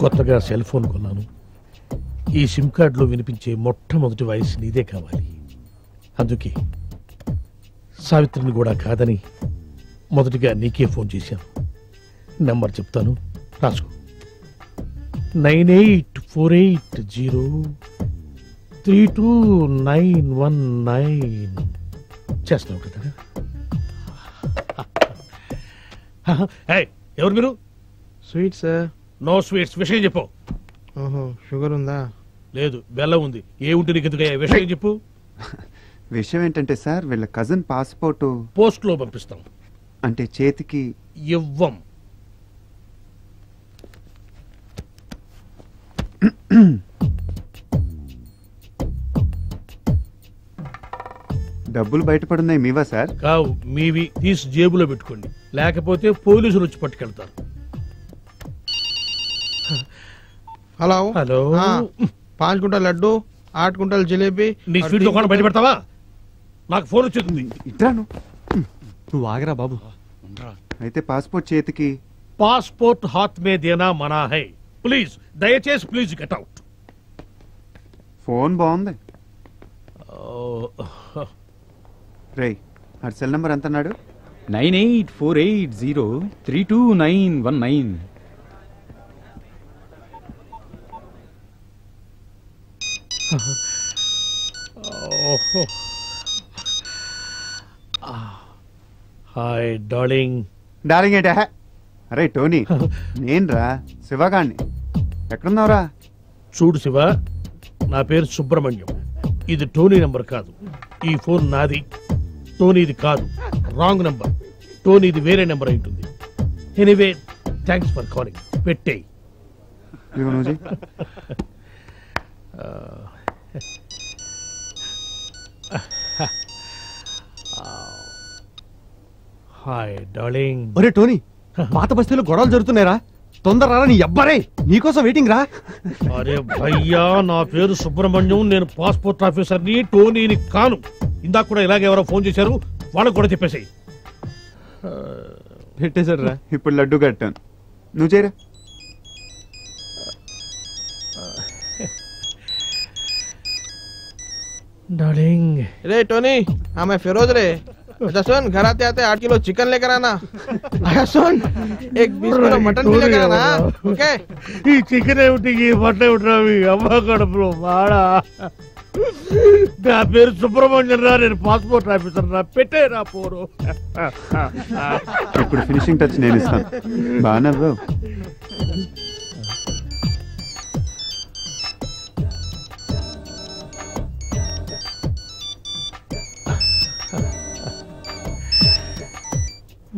కొత్తగా cell phone కొన్నాను. ఈ సిమ్ కార్డులో వినిపించే మొట్టమొదటి వాయిస్ నీదే కావాలి. అందుకే సావిత్రిని కూడా కాదని మొదటిగా నీకే ఫోన్ చేశాను. నెంబర్ చెప్తాను, రాసుకో. 9848032919. చేస్తున్నావు కదా? ఎవరు మీరు? Sweet sir. No sweets. విషయం చెప్పు. ఓహో, షుగర్ ఉందా? లేదు, బెల్లం ఉంది. ఏ ఉంటే నీకు ఎందుకయ్యా? విషయం చెప్పు. విషయం ఏంటంటే సార్, వీళ్ళ కజిన్ పాస్పోర్టు పోస్ట్ లో పంపిస్తాం. అంటే చేతికి ఇవ్వం. డబ్బులు బయటపడున్నాయి మీవా సార్? కావు, మీవి. తీసి జేబులో పెట్టుకోండి, లేకపోతే పోలీసులు వచ్చి పట్టుకెళ్తారు. Hello hello. 5 కుంటల్ లడ్డు, 8 కుంటల్ జిలేబీ. నీ స్వీట్ దుకాణం బయట పెడతావా? నాకు ఫోన్ వచ్చేస్తుంది. ఇట్రాను. నువ్వు ఆగరా బాబు. అయితే పాస్పోర్ట్ చేతికి. పాస్పోర్ట్ హాత్ మే దేనా మనా హై. ప్లీజ్, దయచేసి ప్లీజ్ గెట్ అవుట్. ఫోన్ బాగుంది. రేయ్, ఆ సెల్ నెంబర్ ఎంత అన్నాడు? 9848032919. Hi darling. డార్లింగ్ ఏంటా? అరే టోనీ, నేనురా శివగాణ్ణి. ఎక్కడున్నావురా? చూడు శివ, నా పేరు సుబ్రహ్మణ్యం. ఇది టోనీ నెంబర్ కాదు. ఈ ఫోన్ నాది, టోనీది కాదు. Wrong number. టోనీది వేరే నెంబర్ అయి ఉంటుంది. Anyway, thanks for calling. పెట్టేయ్. Hi darling. ఒరే టోనీ, పాత బస్తీలో గొడవలు జరుగుతున్నాయిరా. తొందర నీ అబ్బారే, నీకోసం వెయిటింగ్ రా. అరే భయ్యా, నా పేరు సుబ్రహ్మణ్యం. నేను పాస్పోర్ట్ ఆఫీసర్ని, టోనీని కాను. ఇందాక కూడా ఇలాగే ఎవరో ఫోన్ చేశారు, వాళ్ళకు కూడా చెప్పేసాయి. పెట్టేశాడు రా. ఇప్పుడు లడ్డు కట్టాను, నువ్వు చేయరా. डार्लिंग। रे टोनी, हाँ मैं फिरोज रे। अच्छा सुन, घर आते आते 8 किलो चिकन लेकर आना। अच्छा सुन, एक 20 किलो मटन भी लेकर आना। ओके? ఈ చికెన్ ఏమిటి, ఈ మటన్ ఏమిటి? అమ్మ కడుపులో మాడా. నా పేరు సుబ్రహ్మణ్యం రా, నేను పాస్పోర్ట్ ఆఫీసర్ రా. పెట్టేరా పోరు. ఇప్పుడు ఫినిషింగ్ టచ్ నేను ఇస్తాను. బాగా నవ్వావు.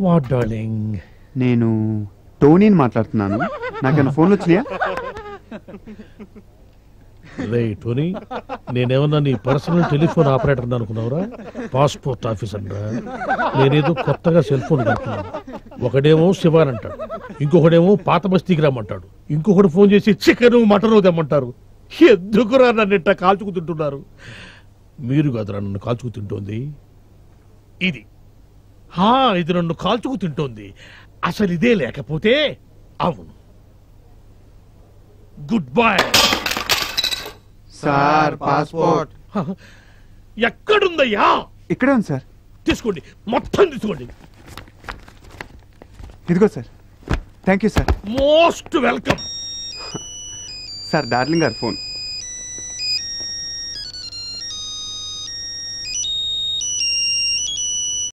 What darling? నేను టోనీని మాట్లాడుతున్నాను. నాకేమైనా ఫోన్లు వచ్చినాయా? రే టోనీ, నేనేమన్నా నీ పర్సనల్ టెలిఫోన్ ఆపరేటర్ అనుకున్నావురా? పాస్పోర్ట్ ఆఫీసర్ రా. నేనేదో కొత్తగా సెల్ ఫోన్ కడుతున్నాను. ఒకడేమో శివాన్ అంటాడు, ఇంకొకడేమో పాత బస్తీకి రమ్మంటాడు, ఇంకొకటి ఫోన్ చేసి చికెన్ మటన్ తెమ్మంటారు. ఎందుకురా నన్ను ఇట్లా కాల్చుకు తింటున్నారు? మీరు కాదురా నన్ను కాల్చుకు తింటోంది, ఇది. ఇది నన్ను కాల్చుకు తింటోంది. అసలు ఇదే లేకపోతే అవును. Good bye sir. పాస్పోర్ట్ ఎక్కడుందయ్యా? ఇక్కడే ఉంది సార్. తీసుకోండి, మొత్తం తీసుకోండి. ఇదిగో sir. Thank you sir. Most welcome. Sir darling గారు ఫోన్.